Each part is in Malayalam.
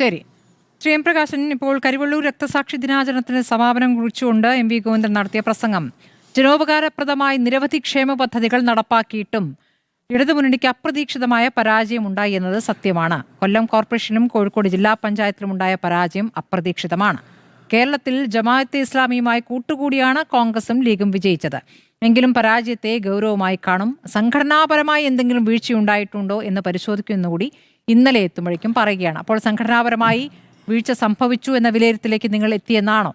ശരി. ശ്രീ എം പ്രകാശൻ, ഇപ്പോൾ കരിവള്ളൂർ രക്തസാക്ഷി ദിനാചരണത്തിന് സമാപനം കുറിച്ചുകൊണ്ട് എം.വി. ഗോവിന്ദൻ നടത്തിയ പ്രസംഗം, ജനോപകാരപ്രദമായി നിരവധി ക്ഷേമ പദ്ധതികൾ നടപ്പാക്കിയിട്ടും ഇടതുമുന്നണിക്ക് അപ്രതീക്ഷിതമായ പരാജയം ഉണ്ടായി എന്നത് സത്യമാണ്. കൊല്ലം കോർപ്പറേഷനും കോഴിക്കോട് ജില്ലാ പഞ്ചായത്തിലും ഉണ്ടായ പരാജയം അപ്രതീക്ഷിതമാണ്. കേരളത്തിൽ ജമാഅത്തെ ഇസ്ലാമിയുമായി കൂട്ടുകൂടിയാണ് കോൺഗ്രസും ലീഗും വിജയിച്ചത്. എങ്കിലും പരാജയത്തെ ഗൗരവമായി കാണും. സംഘടനാപരമായി എന്തെങ്കിലും വീഴ്ചയുണ്ടായിട്ടുണ്ടോ എന്ന് പരിശോധിക്കുന്നുകൂടി ഇന്നലെ എത്തുമ്പോഴേക്കും പറയുകയാണ്. അപ്പോൾ സംഘടനാപരമായി വീഴ്ച സംഭവിച്ചു എന്ന വിലയിരുത്തലേക്ക് നിങ്ങൾ എത്തിയെന്നാണോ?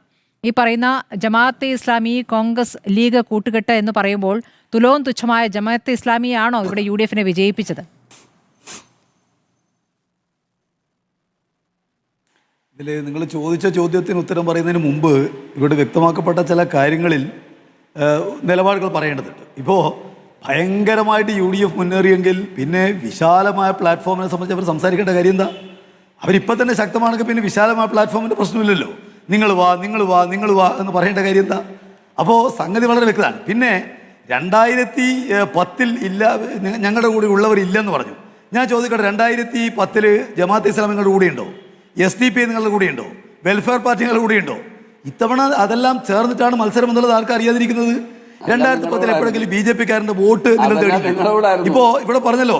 ഈ പറയുന്ന ജമാഅത്തെ ഇസ്ലാമി കോൺഗ്രസ് ലീഗ് കൂട്ടുകെട്ട് എന്ന് പറയുമ്പോൾ തുലോം തുച്ഛമായ ജമാഅത്തെ ഇസ്ലാമിയാണോ ഇവിടെ UDF-നെ വിജയിപ്പിച്ചത്? ഇതിൽ നിങ്ങൾ ചോദിച്ച ചോദ്യത്തിന് ഉത്തരം പറയുന്നതിന് മുമ്പ് ഇവിടെ വ്യക്തമാക്കപ്പെട്ട ചില കാര്യങ്ങളിൽ നിലപാടുകൾ പറയേണ്ടതുണ്ട്. ഇപ്പോൾ ഭയങ്കരമായിട്ട് UDF മുന്നേറിയെങ്കിൽ പിന്നെ വിശാലമായ പ്ലാറ്റ്ഫോമിനെ സംബന്ധിച്ച് അവർ സംസാരിക്കേണ്ട കാര്യം എന്താ? അവരിപ്പോൾ തന്നെ ശക്തമാണെങ്കിൽ പിന്നെ വിശാലമായ പ്ലാറ്റ്ഫോമിൻ്റെ പ്രശ്നമില്ലല്ലോ. നിങ്ങൾ വാ എന്ന് പറയേണ്ട കാര്യം എന്താ? അപ്പോൾ സംഗതി വളരെ വ്യക്തമാണ്. പിന്നെ 2010 ഇല്ല, ഞങ്ങളുടെ കൂടെ ഉള്ളവരില്ലെന്ന് പറഞ്ഞു. ഞാൻ ചോദിക്കട്ടെ, 2010 ജമാഅത്തെ ഇസ്ലാമി നിങ്ങളുടെ കൂടെയുണ്ടോ? SDP നിങ്ങളുടെ കൂടെയുണ്ടോ? വെൽഫെയർ പാർട്ടി നിങ്ങളുടെ കൂടെയുണ്ടോ? ഇത്തവണ അതെല്ലാം ചേർന്നിട്ടാണ് മത്സരം എന്നുള്ളത് ആർക്കും അറിയാതിരിക്കുന്നത്. 2010 എപ്പോഴെങ്കിലും BJP-കാരൻ്റെ വോട്ട് നിങ്ങൾ തേടി. ഇപ്പോൾ ഇവിടെ പറഞ്ഞല്ലോ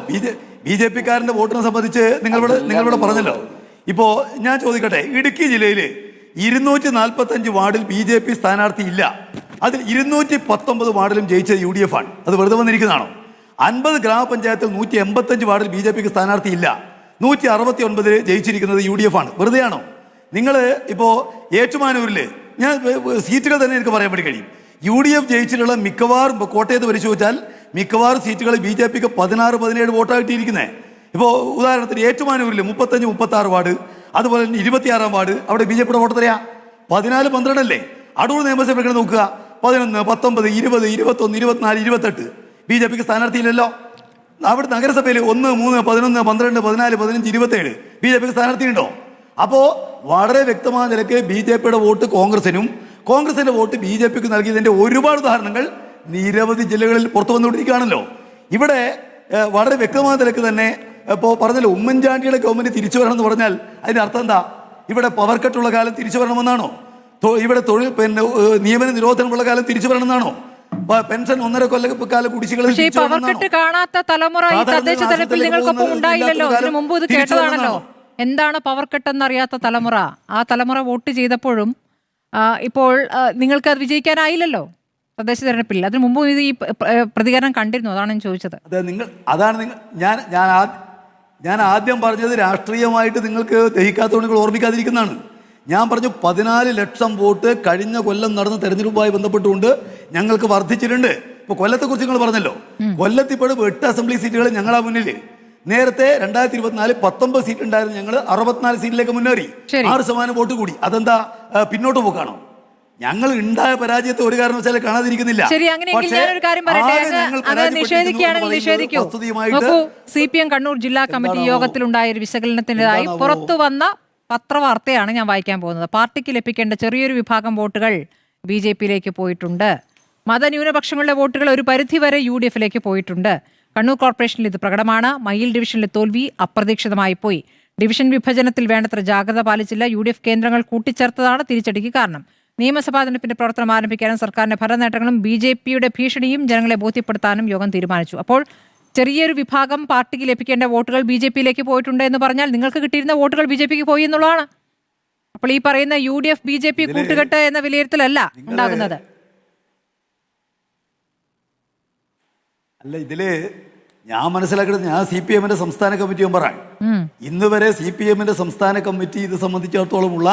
BJP-കാരൻ്റെ വോട്ടിനെ സംബന്ധിച്ച് നിങ്ങളിവിടെ പറഞ്ഞല്ലോ. ഇപ്പോൾ ഞാൻ ചോദിക്കട്ടെ, ഇടുക്കി ജില്ലയിൽ 245 വാർഡിൽ BJP സ്ഥാനാർത്ഥി ഇല്ല. അതിൽ 219 വാർഡിലും ജയിച്ചത് UDF ആണ്. അത് വെറുതെ വന്നിരിക്കുന്നതാണോ? 50 ഗ്രാമപഞ്ചായത്തിൽ 185 വാർഡിൽ BJP-ക്ക് സ്ഥാനാർത്ഥി ഇല്ല. 169 ജയിച്ചിരിക്കുന്നത് UDF ആണ്. വെറുതെയാണോ? നിങ്ങൾ ഇപ്പോൾ ഏറ്റുമാനൂരിൽ ഞാൻ സീറ്റുകൾ തന്നെ എനിക്ക് പറയാൻ വേണ്ടി കഴിയും. UDF ജയിച്ചിട്ടുള്ള മിക്കവാറും കോട്ടയത്ത് പരിശോധിച്ചാൽ മിക്കവാറും സീറ്റുകൾ BJP-ക്ക് 16-17 വോട്ടാണ് കിട്ടിയിരിക്കുന്നത്. ഇപ്പോൾ ഉദാഹരണത്തിന് ഏറ്റുമാനൂരിൽ 35-36 വാർഡ്, അതുപോലെ തന്നെ 26-ാം വാർഡ് അവിടെ BJP-യുടെ വോട്ട് എത്രയാ? 14-12 അല്ലേ? അടൂർ നിയമസഭ നോക്കുക, 11, 19, 20, 21, 24, 28 BJP-ക്ക് സ്ഥാനാർത്ഥിയില്ലല്ലോ. അവിടെ നഗരസഭയിൽ 1, 3, 11, 12, 14, 15, 27 BJP-ക്ക് സ്ഥാനാർത്ഥിയുണ്ടോ? അപ്പോൾ വളരെ വ്യക്തമായ നിലയ്ക്ക് BJP-യുടെ വോട്ട് കോൺഗ്രസിനും കോൺഗ്രസിന്റെ വോട്ട് BJP-ക്ക് നൽകിയതിന്റെ ഒരുപാട് ഉദാഹരണങ്ങൾ നിരവധി ജില്ലകളിൽ പുറത്തു വന്നുകൊണ്ടിരിക്കുകയാണല്ലോ. ഇവിടെ വളരെ വ്യക്തമായ നിലയ്ക്ക് തന്നെ ഇപ്പോൾ പറഞ്ഞല്ലോ, ഉമ്മൻചാണ്ടിയുടെ ഗവൺമെന്റ് തിരിച്ചു വരണം എന്ന് പറഞ്ഞാൽ അതിന്റെ അർത്ഥം എന്താ? ഇവിടെ പവർ കട്ടുള്ള കാലം തിരിച്ചു വരണമെന്നാണോ? ഇവിടെ തൊഴിൽ നിയമന നിരോധനമുള്ള കാലം തിരിച്ചു വരണമെന്നാണോ? പെൻഷൻ 1.5 കൊല്ലക്കാലം കുടിശ്ശികൾ കാണാത്ത തലമുറ ഈ തദ്ദേശ തെരഞ്ഞെടുപ്പിൽ നിങ്ങൾക്കൊപ്പം ഉണ്ടായില്ലല്ലോ. ഇതിനു മുമ്പ് ഇത് കേട്ടതാണല്ലോ. എന്താണ് പവർ കട്ട് എന്നറിയാത്ത തലമുറ? ആ തലമുറ വോട്ട് ചെയ്തപ്പോഴും ഇപ്പോൾ നിങ്ങൾക്ക് അത് വിജയിക്കാനായില്ലല്ലോ തദ്ദേശ തെരഞ്ഞെടുപ്പിൽ. അതിന് മുമ്പ് ഈ പ്രതികരണം കണ്ടിരുന്നു. അതാണ് ഞാൻ ചോദിച്ചത്. ഞാൻ ആദ്യം പറഞ്ഞത് രാഷ്ട്രീയമായിട്ട് നിങ്ങൾക്ക് ദഹിക്കാത്തതുകൊണ്ട് നിങ്ങൾ ഓർമ്മിക്കാതിരിക്കുന്നതാണ്. ഞാൻ പറഞ്ഞു 14 ലക്ഷം വോട്ട് കഴിഞ്ഞ കൊല്ലം നടന്ന തെരഞ്ഞെടുപ്പുമായി ബന്ധപ്പെട്ടുകൊണ്ട് ഞങ്ങൾക്ക് വർദ്ധിച്ചിട്ടുണ്ട്. ഇപ്പോൾ കൊല്ലത്തെക്കുറിച്ച് നിങ്ങൾ പറഞ്ഞല്ലോ. കൊല്ലത്തിപ്പോഴും 8 അസംബ്ലി സീറ്റുകൾ ഞങ്ങളാ മുന്നിൽ. നേരത്തെ 2024 19 സീറ്റ് ഉണ്ടായിരുന്നു, ഞങ്ങൾ 64 സീറ്റിലേക്ക് മുന്നേറി. 6% വോട്ട് കൂടി. അതെന്താ പിന്നോട്ട് പോക്കാണോ? ഞങ്ങൾ ഉണ്ടായ പരാജയത്തെ ഒരു കാരണവശാലും കാണാതിരിക്കുന്നില്ല. CPM കണ്ണൂർ ജില്ലാ കമ്മിറ്റി യോഗത്തിലുണ്ടായ ഒരു വിശകലനത്തിൻ്റെതായി പുറത്തു വന്ന പത്രവാർത്തയാണ് ഞാൻ വായിക്കാൻ പോകുന്നത്. പാർട്ടിക്ക് ലഭിക്കേണ്ട ചെറിയൊരു വിഭാഗം വോട്ടുകൾ BJP-യിലേക്ക് പോയിട്ടുണ്ട്. മതന്യൂനപക്ഷങ്ങളുടെ വോട്ടുകൾ ഒരു പരിധിവരെ UDF-ലേക്ക് പോയിട്ടുണ്ട്. കണ്ണൂർ കോർപ്പറേഷനിൽ ഇത് പ്രകടമാണ്. മയിൽ ഡിവിഷനിലെ തോൽവി അപ്രതീക്ഷിതമായി പോയി. ഡിവിഷൻ വിഭജനത്തിൽ വേണ്ടത്ര ജാഗ്രത പാലിച്ചില്ല. UDF കേന്ദ്രങ്ങൾ കൂട്ടിച്ചേർത്തതാണ് തിരിച്ചടിക്ക് കാരണം. നിയമസഭാ തെരഞ്ഞെടുപ്പിന്റെ പ്രവർത്തനം ആരംഭിക്കാനും സർക്കാരിന്റെ ഭരണനേട്ടങ്ങളും BJP-യുടെ ഭീഷണിയും ജനങ്ങളെ ബോധ്യപ്പെടുത്താനും യോഗം തീരുമാനിച്ചു. അപ്പോൾ ചെറിയൊരു വിഭാഗം പാർട്ടിക്ക് ലഭിക്കേണ്ട വോട്ടുകൾ BJP-യിലേക്ക് പോയിട്ടുണ്ട് എന്ന് പറഞ്ഞാൽ നിങ്ങൾക്ക് കിട്ടിയിരുന്ന വോട്ടുകൾ BJP-ക്ക് പോയി എന്നുള്ളതാണ്. അപ്പോൾ ഈ പറയുന്ന UDF BJP കൂട്ടുകെട്ട് എന്ന വിലയിരുത്തലല്ല ഉണ്ടാകുന്നത്. അല്ല, ഇതില് ഞാൻ മനസ്സിലാക്കുന്നത്, ഞാൻ CPM-ന്റെ സംസ്ഥാന കമ്മിറ്റി മെമ്പറാണ്. ഇന്ന് വരെ CPM-ന്റെ സംസ്ഥാന കമ്മിറ്റി ഇത് സംബന്ധിച്ചിടത്തോളം ഉള്ള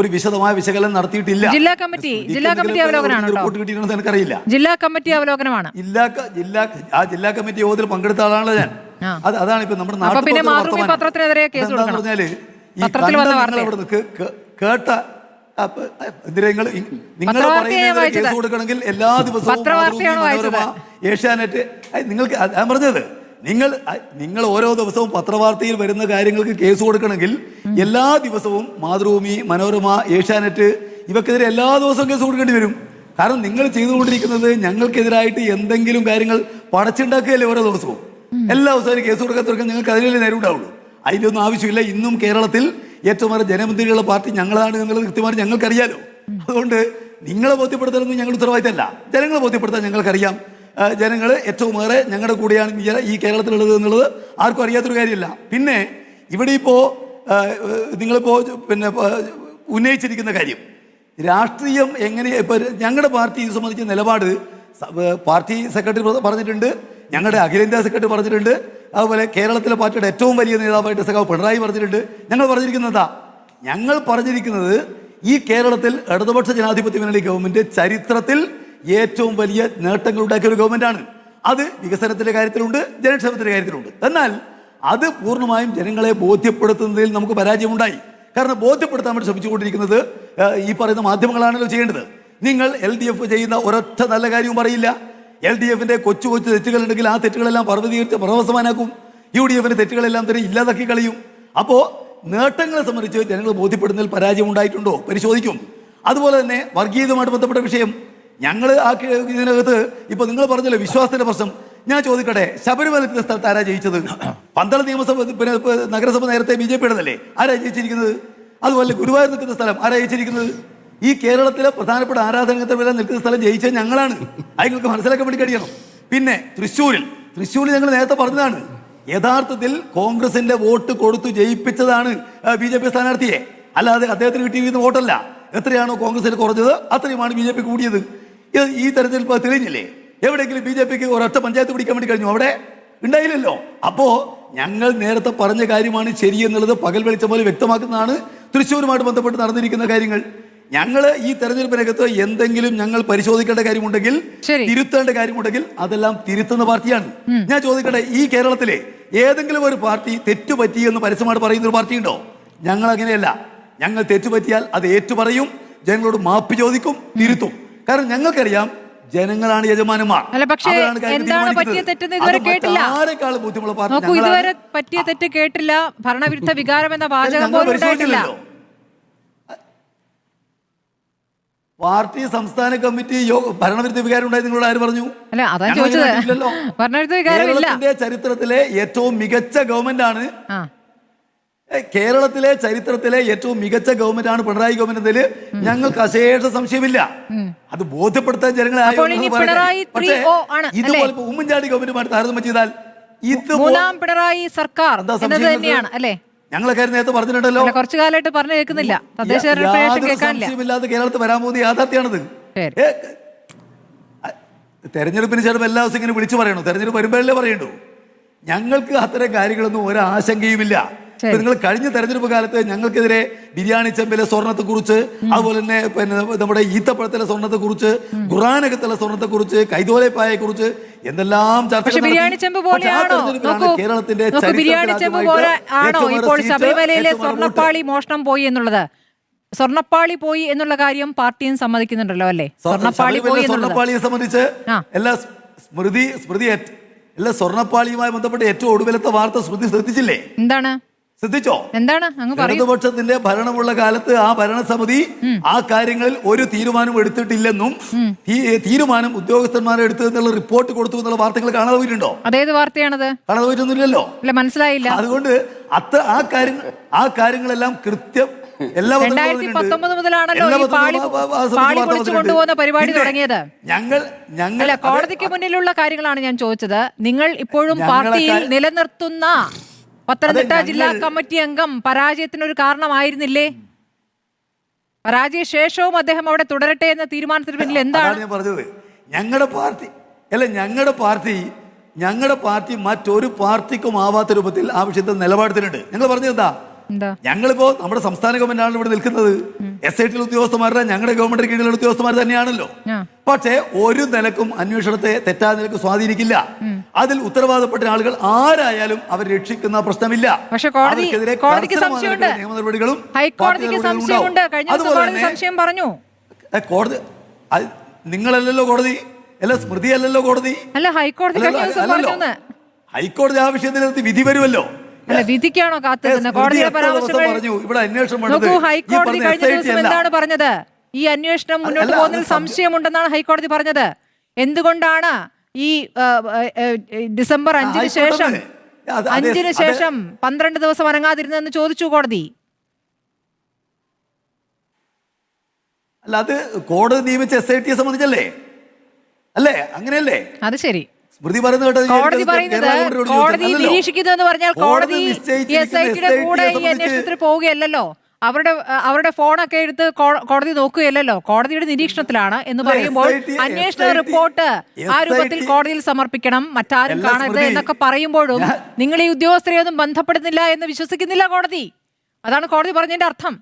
ഒരു വിശദമായ വിശകലനം നടത്തിയിട്ടില്ല. ജില്ലാ കമ്മിറ്റി അവലോകനമാണ്. ജില്ലാ കമ്മിറ്റി അവലോകനമാണ്. ജില്ലാ കമ്മിറ്റി യോഗത്തിൽ പങ്കെടുത്ത ആളാണല്ലോ ഞാൻ. അതാണ് ഇപ്പൊ നമ്മുടെ പത്രത്തിനെതിരെ കേസ് പറഞ്ഞാല് കേട്ട നിങ്ങൾ കേസ് കൊടുക്കണമെങ്കിൽ എല്ലാ ദിവസവും ഏഷ്യാനെറ്റ് നിങ്ങൾക്ക് ഞാൻ പറഞ്ഞത് നിങ്ങൾ ഓരോ ദിവസവും പത്രവാർത്തയിൽ വരുന്ന കാര്യങ്ങൾക്ക് കേസ് കൊടുക്കണമെങ്കിൽ എല്ലാ ദിവസവും മാതൃഭൂമി, മനോരമ, ഏഷ്യാനെറ്റ് ഇവക്കെതിരെ എല്ലാ ദിവസവും കേസ് കൊടുക്കേണ്ടി വരും. കാരണം നിങ്ങൾ ചെയ്തുകൊണ്ടിരിക്കുന്നത് ഞങ്ങൾക്കെതിരായിട്ട് എന്തെങ്കിലും കാര്യങ്ങൾ പടച്ചുണ്ടാക്കുകയല്ലേ ഓരോ ദിവസവും. എല്ലാ ദിവസവും കേസ് കൊടുക്കാത്തവർക്ക് നിങ്ങൾക്ക് അതിനല്ലേ നേരിടാവുള്ളൂ. അതിൻ്റെ ഒന്നും ആവശ്യമില്ല. ഇന്നും കേരളത്തിൽ ഏറ്റവും ഏറെ ജനമുദ്രയുള്ള പാർട്ടി ഞങ്ങളാണ് എന്നുള്ളത് കൃത്യമായിട്ട് ഞങ്ങൾക്കറിയാലോ. അതുകൊണ്ട് നിങ്ങളെ ബോധ്യപ്പെടുത്താനൊന്നും ഞങ്ങൾ ഉത്തരവാദിത്തമല്ല, ജനങ്ങളെ ബോധ്യപ്പെടുത്താൻ ഞങ്ങൾക്കറിയാം. ജനങ്ങൾ ഏറ്റവും ഏറെ ഞങ്ങളുടെ കൂടെയാണ് ഈ കേരളത്തിലുള്ളത് എന്നുള്ളത് ആർക്കും അറിയാത്തൊരു കാര്യമില്ല. പിന്നെ ഇവിടെ ഇപ്പോൾ നിങ്ങളിപ്പോൾ പിന്നെ ഉന്നയിച്ചിരിക്കുന്ന കാര്യം രാഷ്ട്രീയം എങ്ങനെ ഇപ്പോൾ ഞങ്ങളുടെ പാർട്ടി ഇത് സംബന്ധിച്ച നിലപാട് പാർട്ടി സെക്രട്ടറി പറഞ്ഞിട്ടുണ്ട്, ഞങ്ങളുടെ അഖിലേന്ത്യാ സെക്രട്ടറി പറഞ്ഞിട്ടുണ്ട്, അതുപോലെ കേരളത്തിലെ പാർട്ടിയുടെ ഏറ്റവും വലിയ നേതാവായിട്ട് സഖാവ് പിണറായി പറഞ്ഞിട്ടുണ്ട്. ഞങ്ങൾ പറഞ്ഞിരിക്കുന്നത് ഈ കേരളത്തിൽ ഇടതുപക്ഷ ജനാധിപത്യ മുന്നണി ഗവൺമെന്റ് ചരിത്രത്തിൽ ഏറ്റവും വലിയ നേട്ടങ്ങൾ ഉണ്ടാക്കിയ ഒരു ഗവൺമെന്റാണ്. അത് വികസനത്തിന്റെ കാര്യത്തിലുണ്ട്, ജനക്ഷേമത്തിന്റെ കാര്യത്തിലുണ്ട്. എന്നാൽ അത് പൂർണ്ണമായും ജനങ്ങളെ ബോധ്യപ്പെടുത്തുന്നതിൽ നമുക്ക് പരാജയമുണ്ടായി. കാരണം ബോധ്യപ്പെടുത്താൻ വേണ്ടി ശ്രമിച്ചുകൊണ്ടിരിക്കുന്നത് ഈ പറയുന്ന മാധ്യമങ്ങളാണല്ലോ ചെയ്യേണ്ടത്. നിങ്ങൾ LDF ചെയ്യുന്ന ഒരൊറ്റ നല്ല കാര്യവും പറയില്ല. LDFന്റെ കൊച്ചു കൊച്ചു തെറ്റുകളുണ്ടെങ്കിൽ ആ തെറ്റുകളെല്ലാം പർവ്വതീകരിച്ച് പർവ്വസമാനാക്കും. UDFന്റെ തെറ്റുകളെല്ലാം തന്നെ ഇല്ലാതാക്കി കളയും. അപ്പോൾ നേട്ടങ്ങളെ സംബന്ധിച്ച് ജനങ്ങൾ ബോധ്യപ്പെടുന്നതിൽ പരാജയം ഉണ്ടായിട്ടുണ്ടോ പരിശോധിക്കും. അതുപോലെ തന്നെ വർഗീയതയുമായിട്ട് ബന്ധപ്പെട്ട വിഷയം ഞങ്ങൾ ഇതിനകത്ത് ഇപ്പൊ നിങ്ങൾ പറഞ്ഞല്ലോ വിശ്വാസത്തിന്റെ പ്രശ്നം. ഞാൻ ചോദിക്കട്ടെ, ശബരിമല സ്ഥലത്ത് ആരാ ജയിച്ചത്? 12 നിയമസഭ പിന്നെ നഗരസഭ നേരത്തെ BJPയുടേതല്ലേ, ആരാ ജയിച്ചിരിക്കുന്നത്? അതുപോലെ ഗുരുവായൂർ നിൽക്കുന്ന സ്ഥലം ആരാ ജയിച്ചിരിക്കുന്നത്? ഈ കേരളത്തിലെ പ്രധാനപ്പെട്ട ആരാധനകത്തെല്ലാം നിൽക്കുന്ന സ്ഥലം ജയിച്ചത് ഞങ്ങളാണ്. അത് നിങ്ങൾക്ക് മനസ്സിലാക്കാൻ വേണ്ടി കഴിയണം. പിന്നെ തൃശ്ശൂരിൽ ഞങ്ങൾ നേരത്തെ പറഞ്ഞതാണ്, യഥാർത്ഥത്തിൽ കോൺഗ്രസിന്റെ വോട്ട് കൊടുത്തു ജയിപ്പിച്ചതാണ് BJP സ്ഥാനാർത്ഥിയെ, അല്ലാതെ അദ്ദേഹത്തിന് കിട്ടിയിരിക്കുന്ന വോട്ടല്ല. എത്രയാണോ കോൺഗ്രസിന് കുറഞ്ഞത് അത്രയുമാണ് BJP കൂടിയത്. ഈ തെരഞ്ഞെടുപ്പ് തെളിഞ്ഞില്ലേ? എവിടെയെങ്കിലും BJPക്ക് ഒരൊറ്റ പഞ്ചായത്ത് പിടിക്കാൻ വേണ്ടി കഴിഞ്ഞു? അവിടെ ഉണ്ടായില്ലല്ലോ. അപ്പോ ഞങ്ങൾ നേരത്തെ പറഞ്ഞ കാര്യമാണ് ശരിയെന്നുള്ളത് പകൽ വെളിച്ചം പോലെ വ്യക്തമാക്കുന്നതാണ് തൃശ്ശൂരുമായിട്ട് ബന്ധപ്പെട്ട് നടന്നിരിക്കുന്ന കാര്യങ്ങൾ. ഞങ്ങൾ ഈ തെരഞ്ഞെടുപ്പിനകത്ത് എന്തെങ്കിലും ഞങ്ങൾ പരിശോധിക്കേണ്ട കാര്യമുണ്ടെങ്കിൽ, തിരുത്തേണ്ട കാര്യമുണ്ടെങ്കിൽ അതെല്ലാം തിരുത്തുന്ന പാർട്ടിയാണ്. ഞാൻ ചോദിക്കട്ടെ, ഈ കേരളത്തിലെ ഏതെങ്കിലും ഒരു പാർട്ടി തെറ്റുപറ്റി എന്ന് പരസ്യമായിട്ട് പറയുന്ന ഒരു പാർട്ടി ഉണ്ടോ? ഞങ്ങൾ അങ്ങനെയല്ല. ഞങ്ങൾ തെറ്റുപറ്റിയാൽ അത് ഏറ്റുപറയും, ജനങ്ങളോട് മാപ്പ് ചോദിക്കും, തിരുത്തും. കാരണം ഞങ്ങൾക്കറിയാം ജനങ്ങളാണ് യജമാനന്മാർ. ആരെക്കാളും ബുദ്ധിമുട്ടുള്ള പാർട്ടി ഇതുവരെ പറ്റിയ തെറ്റ് കേട്ടില്ല. ഭരണവിരുദ്ധ വികാരം എന്ന വാചകം പോലും ഉണ്ടായിട്ടില്ല. പാർട്ടി സംസ്ഥാന കമ്മിറ്റി ഭരണവിരുദ്ധ വികാരം ഉണ്ടായി നിങ്ങളോട് ആര് പറഞ്ഞു? കേരളത്തിന്റെ ചരിത്രത്തിലെ ഏറ്റവും മികച്ച ഗവൺമെന്റാണ് പിണറായി ഗവൺമെന്റ് എന്നതിൽ ഞങ്ങൾക്ക് അശേഷ സംശയമില്ല. അത് ബോധ്യപ്പെടുത്താൻ ജനങ്ങളെ പക്ഷേ ഇതുപോലെ ഉമ്മൻചാണ്ടി ഗവൺമെന്റുമായിട്ട് താരതമ്യം ചെയ്താൽ പിണറായി സർക്കാർ തന്നെയാണ് അല്ലേ? ഞങ്ങളെ കാര്യം നേരത്തെ പറഞ്ഞിട്ടുണ്ടല്ലോ, കുറച്ചു കാലമായിട്ട് പറഞ്ഞു കേൾക്കുന്നില്ല. സംശയമില്ലാതെ കേരളത്തിൽ വരാൻ പോകുന്ന യാഥാർത്ഥ്യമാണത്. തെരഞ്ഞെടുപ്പിന് ചിലപ്പോൾ എല്ലാ ദിവസവും ഇങ്ങനെ വിളിച്ചു പറയണോ? തെരഞ്ഞെടുപ്പ് വരുമ്പോഴല്ലേ പറയണ്ടു. ഞങ്ങൾക്ക് അത്തരം കാര്യങ്ങളൊന്നും ഒരാശങ്കയുമില്ല. നിങ്ങൾ കഴിഞ്ഞ തെരഞ്ഞെടുപ്പ് കാലത്ത് ഞങ്ങൾക്കെതിരെ ബിരിയാണി ചെമ്പിലെ സ്വർണ്ണത്തെക്കുറിച്ച്, അതുപോലെ തന്നെ പിന്നെ നമ്മുടെ ഈത്തപ്പഴത്തിലെ സ്വർണ്ണത്തെക്കുറിച്ച്, ഖുറാനകത്തിലെ സ്വർണ്ണത്തെക്കുറിച്ച്, കൈതോലപ്പായെ കുറിച്ച് എന്തെല്ലാം ചർച്ച കേരളത്തിന്റെ ശബരിമലയിലെ സ്വർണ്ണപ്പാളി മോഷണം പോയി എന്നുള്ളത്, സ്വർണ്ണപ്പാളി പോയി എന്നുള്ള കാര്യം പാർട്ടിയും സമ്മതിക്കുന്നുണ്ടല്ലോ അല്ലേ? സ്വർണ്ണപ്പാളിയെ സംബന്ധിച്ച് എല്ലാ സ്വർണ്ണപ്പാളിയുമായി ബന്ധപ്പെട്ട് ഏറ്റവും ഒടുവിലത്തെ വാർത്ത ശ്രദ്ധിച്ചില്ലേ? ശ്രദ്ധിച്ചോ? ഇടതുപക്ഷത്തിന്റെ ഭരണമുള്ള കാലത്ത് ആ ഭരണസമിതി ആ കാര്യങ്ങളിൽ ഒരു തീരുമാനം എടുത്തിട്ടില്ലെന്നും തീരുമാനം ഉദ്യോഗസ്ഥന്മാരെ എടുത്തതെന്നുള്ള റിപ്പോർട്ട് കൊടുത്തു എന്നുള്ള വാർത്തകൾ കാണാതെ പോയിട്ടുണ്ടോ? അതേത് വാർത്തയാണത്? കാണാതെ പോയിട്ടൊന്നുമില്ലല്ലോ. മനസ്സിലായില്ല. അതുകൊണ്ട് ആ കാര്യങ്ങളെല്ലാം കൃത്യം 2019 മുതലാണല്ലോ ഈ പാളി പൊളിച്ചു കൊണ്ടുപോകുന്ന പരിപാടി തുടങ്ങിയത്. ഞങ്ങൾ കോടതിക്ക് മുന്നിലുള്ള കാര്യങ്ങളാണ് ഞാൻ ചോദിച്ചത്. നിങ്ങൾ ഇപ്പോഴും പാർട്ടിയിൽ നിലനിർത്തുന്ന പത്തനംതിട്ട ജില്ലാ കമ്മിറ്റി അംഗം പരാജയത്തിനൊരു കാരണമായിരുന്നില്ലേ? പരാജയ ശേഷവും അദ്ദേഹം അവിടെ തുടരട്ടെ എന്ന തീരുമാനത്തിന് പിന്നിൽ എന്താണ് ഞാൻ പറഞ്ഞത്? ഞങ്ങളുടെ പാർട്ടി മറ്റൊരു പാർട്ടിക്കും ആവാത്ത രൂപത്തിൽ ആ വിഷയത്തിൽ നിലപാടത്തിലുണ്ട്. ഞങ്ങൾ പറഞ്ഞത് ഞങ്ങളിപ്പോ നമ്മുടെ സംസ്ഥാന ഗവൺമെന്റാണ് ഇവിടെ നിൽക്കുന്നത്. SIT ഉദ്യോഗസ്ഥന്മാരുടെ ഞങ്ങളുടെ ഗവൺമെന്റിന് കീഴിലുള്ള ഉദ്യോഗസ്ഥന്മാർ തന്നെയാണല്ലോ. പക്ഷേ ഒരു നിലക്കും അന്വേഷണത്തെ തെറ്റായ നിലക്ക് സ്വാധീനിക്കില്ല. അതിൽ ഉത്തരവാദപ്പെട്ട ആളുകൾ ആരായാലും അവർ രക്ഷിക്കുന്ന പ്രശ്നമില്ല. നിയമ നടപടികളും കോടതി നിങ്ങളല്ലല്ലോ കോടതി, അല്ല സ്മൃതി അല്ലല്ലോ കോടതി. ഹൈക്കോടതി ആ വിഷയത്തിൽ വിധി വരുമല്ലോ. വിധിക്കാണോ കാത്തിരുന്നത്? കോടതിയുടെ പരാമർശങ്ങൾ ഹൈക്കോടതി കഴിഞ്ഞ ദിവസം എന്താണ് പറഞ്ഞത്? ഈ അന്വേഷണം മുന്നോട്ട് പോകുന്നതിൽ സംശയമുണ്ടെന്നാണ് ഹൈക്കോടതി പറഞ്ഞത്. എന്തുകൊണ്ടാണ് ഈ ഡിസംബർ 5-ന് ശേഷം 12 ദിവസം അനങ്ങാതിരുന്നതെന്ന് ചോദിച്ചു കോടതി. അല്ല, അത് കോടതി നിയമിച്ച SIT സംബന്ധിച്ചല്ലേ? അല്ലേ? അങ്ങനെയല്ലേ? അത് ശരി. സ്മൃതി പറയുന്നത് കേട്ടോ. കോടതി പറയുന്നത് കോടതി നിരീക്ഷിക്കുന്നു എന്ന് പറഞ്ഞാൽ കോടതി SITയുടെ കൂടെ ഈ അന്വേഷണത്തിന് പോവുകയല്ലല്ലോ. അവരുടെ ഫോണൊക്കെ എടുത്ത് കോടതി നോക്കുകയല്ലല്ലോ. കോടതിയുടെ നിരീക്ഷണത്തിലാണ് എന്ന് പറയുമ്പോൾ അന്വേഷണ റിപ്പോർട്ട് ആ രൂപത്തിൽ കോടതിയിൽ സമർപ്പിക്കണം, മറ്റാരും കാണരുത് എന്നൊക്കെ പറയുമ്പോഴും നിങ്ങൾ ഈ ഉദ്യോഗസ്ഥരെ ഒന്നും ബന്ധപ്പെടുന്നില്ല എന്ന് വിശ്വസിക്കുന്നില്ല കോടതി. അതാണ് കോടതി പറഞ്ഞതിന്റെ അർത്ഥം.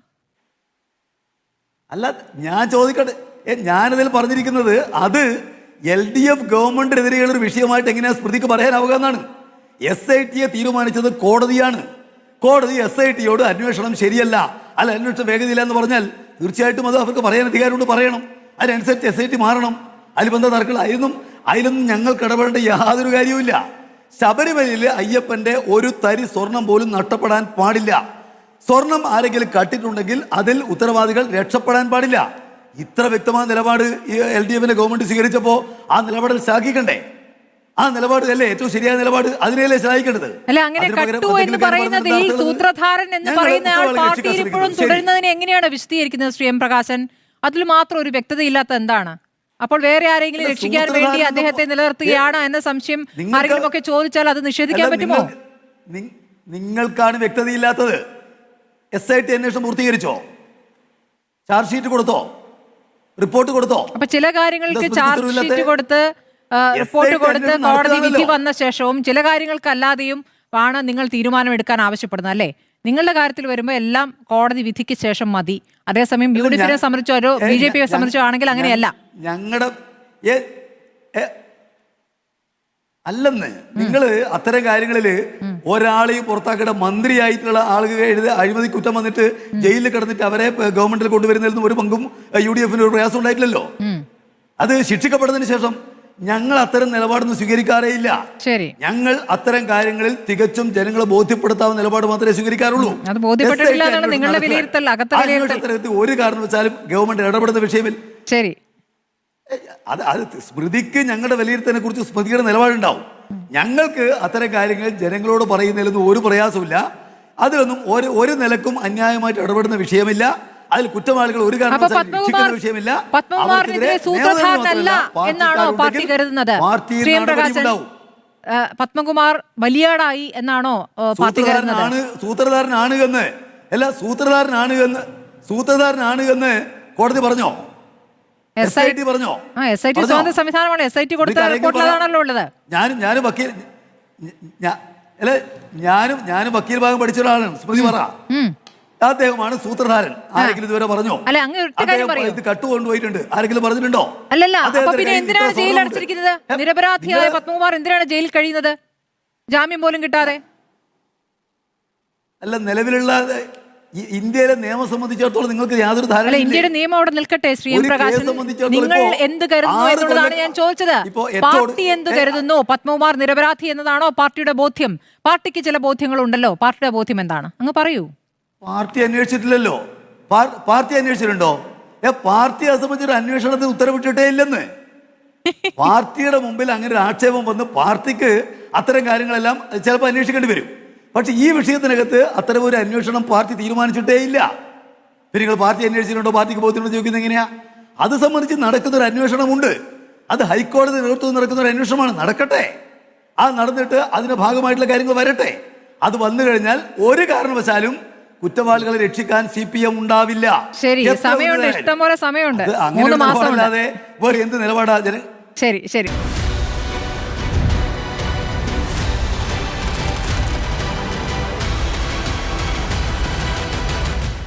അല്ല, ഞാൻ ചോദിക്കട്ടെ, ഞാനിതിൽ പറഞ്ഞിരിക്കുന്നത് അത് LDF ഗവൺമെന്റിനെതിരെയുള്ള ഒരു വിഷയമായിട്ട് എങ്ങനെയാ സ്മൃതിക്ക് പറയാനാവുക എന്നാണ്. SITയെ തീരുമാനിച്ചത് കോടതിയാണ്. കോടതി SITയോട് അന്വേഷണം ശരിയല്ല, അല്ല അന്വേഷണം വേഗതയില്ല എന്ന് പറഞ്ഞാൽ തീർച്ചയായിട്ടും അത് അവർക്ക് പറയാൻ അധികാരമുണ്ട്, പറയണം. അതിനനുസരിച്ച് SIT മാറണം. അതിലിപ്പോൾ തർക്കം അതിലൊന്നും ഞങ്ങൾക്ക് ഇടപെടേണ്ട യാതൊരു കാര്യവുമില്ല. ശബരിമലയിൽ അയ്യപ്പന്റെ ഒരു തരി സ്വർണം പോലും നഷ്ടപ്പെടാൻ പാടില്ല. സ്വർണം ആരെങ്കിലും കട്ടിട്ടുണ്ടെങ്കിൽ അതിൽ ഉത്തരവാദികൾ രക്ഷപ്പെടാൻ പാടില്ല. ഇത്ര വ്യക്തമായ നിലപാട് ഈ LDFന്റെ ഗവൺമെന്റ് സ്വീകരിച്ചപ്പോൾ ആ നിലപാടിൽ ശ്ലാഘിക്കണ്ടേ? ആ നിലപാട് അല്ലേ ഏറ്റവും ശരിയായ നിലപാട്? അതിനെയല്ലേ ശ്ലാഘിക്കേണ്ടത്? അല്ല, അങ്ങനെ കട്ടു എന്ന് പറയുന്നതിൽ സൂത്രധാരൻ എന്ന് പറയുന്ന ആൾ പാർട്ടിയിൽ ഇപ്പോഴും തുടരുന്നതിനെ എങ്ങനെയാണ് വിശദീകരിക്കുന്നത് ശ്രീ M പ്രകാശൻ? അതിൽ മാത്രം ഒരു വ്യക്തതയില്ലാത്ത എന്താണ്? അപ്പോൾ വേറെ ആരെങ്കിലും രക്ഷിക്കാൻ വേണ്ടി അദ്ദേഹത്തെ നിലനിർത്തുകയാണ് എന്ന സംശയം ആരെങ്കിലും ഒക്കെ ചോദിച്ചാൽ അത് നിഷേധിക്കാൻ പറ്റുമോ? നിങ്ങൾക്കാണ് വ്യക്തതയില്ലാത്തത്. SIT അന്വേഷണം പൂർത്തീകരിച്ചോ? ചാർജ് ഷീറ്റ് കൊടുത്തോ? റിപ്പോർട്ട് കൊടുത്തോ? അപ്പൊ ചില കാര്യങ്ങൾക്ക് ചാർജ് ഷീറ്റ് കൊടുത്ത് റിപ്പോർട്ട് കൊടുത്ത് കോടതി വിധി വന്ന ശേഷവും ചില കാര്യങ്ങൾക്കല്ലാതെയും ആണ് നിങ്ങൾ തീരുമാനമെടുക്കാൻ ആവശ്യപ്പെടുന്നത് അല്ലേ? നിങ്ങളുടെ കാര്യത്തിൽ വരുമ്പോൾ എല്ലാം കോടതി വിധിക്ക് ശേഷം മതി. അതേസമയം UDFനെ സംബന്ധിച്ചോ BJPയെ സംബന്ധിച്ചോ ആണെങ്കിൽ അങ്ങനെയല്ല. ഞങ്ങളുടെ അല്ലെന്ന് നിങ്ങൾ അത്തരം കാര്യങ്ങളിൽ ഒരാളെയും പുറത്താക്കേണ്ട മന്ത്രിയായിട്ടുള്ള ആളുകൾ അഴിമതി കുറ്റം വന്നിട്ട് ജയിലിൽ കിടന്നിട്ട് അവരെ ഗവൺമെന്റിൽ കൊണ്ടുവരുന്നതിൽ ഒരു പങ്കും UDFന് ഒരു പ്രയാസം ഉണ്ടായിട്ടില്ലല്ലോ. അത് ശിക്ഷിക്കപ്പെട്ടതിന് ശേഷം ഞങ്ങൾ അത്തരം നിലപാടൊന്നും സ്വീകരിക്കാറേയില്ല. ശരി, ഞങ്ങൾ അത്തരം കാര്യങ്ങളിൽ തികച്ചും ജനങ്ങളെ ബോധ്യപ്പെടുത്താവുന്ന നിലപാട് മാത്രമേ സ്വീകരിക്കാറുള്ളൂ. ഒരു കാരണവശാലും ഗവൺമെന്റ് ഇടപെടുന്ന വിഷയമില്ല. ശരി, അത് സ്മൃതിക്ക് ഞങ്ങളുടെ വിലയിരുത്തലിനെ കുറിച്ച് സ്മൃതിയുടെ നിലപാടുണ്ടാവും. ഞങ്ങൾക്ക് അത്തരം കാര്യങ്ങൾ ജനങ്ങളോട് പറയുന്നതിലൊന്നും ഒരു പ്രയാസമില്ല. അതിലൊന്നും ഒരു നിലക്കും അന്യായമായിട്ട് ഇടപെടുന്ന വിഷയമില്ല. അതിൽ കുറ്റവാളികൾ ഒരു കാരണവശാലും വിഷയമില്ല. എന്നാണോ പാർട്ടി കരുതുന്നത്? പത്മകുമാർ വലിയാടായി എന്നാണോ പാർട്ടി കരുതുന്നത്? സൂത്രധാരനാണ് എന്ന് അല്ല, സൂത്രധാരനാണ് എന്ന് കോടതി പറഞ്ഞോ? SIT പറഞ്ഞോ? SIT സ്വതന്ത്ര സംവിധാനമാണ്. SIT കൊടുത്ത റിപ്പോർട്ടിലാണല്ലോ ഉള്ളത്. ഞാനും വക്കീൽ ഭാഗം പഠിച്ച ഒരാളാണ്. സ്മൃതി പറ, അദ്ദേഹമാണ് സൂത്രധാരൻ. ആരെങ്കിലും ഇതുവരെ പറഞ്ഞോ? ഇത് കട്ടുകൊണ്ടുപോയിട്ടുണ്ട്, ആരെങ്കിലും പറഞ്ഞിട്ടുണ്ടോ? അല്ലല്ല, പിന്നെ എന്തിനാണ് ജയിലിൽ അടച്ചിരിക്കുന്നത്? നിരപരാധിയായ പത്മകുമാർ എന്തിനാണ് ജയിലിൽ കഴിയുന്നത് ജാമ്യം പോലും കിട്ടാതെ? അല്ല, നിലവിലുള്ള ഇന്ത്യയിലെ നിയമം സംബന്ധിച്ചിടത്തോളം നിങ്ങൾക്ക് യാതൊരു ധാരണ. ഇന്ത്യയുടെ നിയമം അവിടെ നിൽക്കട്ടെ ശ്രീ M പ്രകാശൻ. നിങ്ങൾ എന്ത് കരുതുന്നു എന്നുള്ളതാണ് ഞാൻ ചോദിച്ചത്. പാർട്ടി എന്ത് കരുതുന്നു? പത്മകുമാർ നിരപരാധി എന്നതാണോ പാർട്ടിയുടെ ബോധ്യം? പാർട്ടിക്ക് ചില ബോധ്യങ്ങളുണ്ടല്ലോ. പാർട്ടിയുടെ ബോധ്യം എന്താണ്? അങ്ങ് പറയൂ. പാർട്ടി അന്വേഷിച്ചിട്ടില്ലല്ലോ. പാർട്ടി അന്വേഷിച്ചിട്ടുണ്ടോ? പാർട്ടിയെ സംബന്ധിച്ചൊരു അന്വേഷണത്തിന് ഉത്തരവിട്ടിട്ടേ ഇല്ലെന്ന്. പാർട്ടിയുടെ മുമ്പിൽ അങ്ങനെ ഒരു ആക്ഷേപം വന്ന് പാർട്ടിക്ക് അത്തരം കാര്യങ്ങളെല്ലാം ചിലപ്പോൾ അന്വേഷിക്കേണ്ടി വരും. പക്ഷെ ഈ വിഷയത്തിനകത്ത് അത്തരം ഒരു അന്വേഷണം പാർട്ടി തീരുമാനിച്ചിട്ടേ ഇല്ല. പിന്നെ നിങ്ങൾ പാർട്ടി അന്വേഷിച്ചിട്ടുണ്ടോ, പാർട്ടിക്ക് ബോധ്യമുണ്ടോ ചോദിക്കുന്നത് എങ്ങനെയാ? അത് സംബന്ധിച്ച് നടക്കുന്ന ഒരു അന്വേഷണമുണ്ട്. അത് ഹൈക്കോടതി നേതൃത്വത്തിൽ നടക്കുന്ന ഒരു അന്വേഷണമാണ്. നടക്കട്ടെ. ആ നടന്നിട്ട് അതിന്റെ ഭാഗമായിട്ടുള്ള കാര്യങ്ങൾ വരട്ടെ. അത് വന്നു കഴിഞ്ഞാൽ ഒരു കാരണവശാലും കുറ്റവാളികളെ രക്ഷിക്കാൻ CPM ഉണ്ടാവില്ല. ശരി, സമയമുണ്ട്, ഇഷ്ടംപോലെ സമയമുണ്ട്. 3 മാസം അല്ലാതെ വേറെ എന്ത് നിലപാടാ? ശരി ശരി.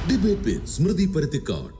ഡിബേറ്റ് വിത്ത് സ്മൃതി പരുത്തിക്കാട്.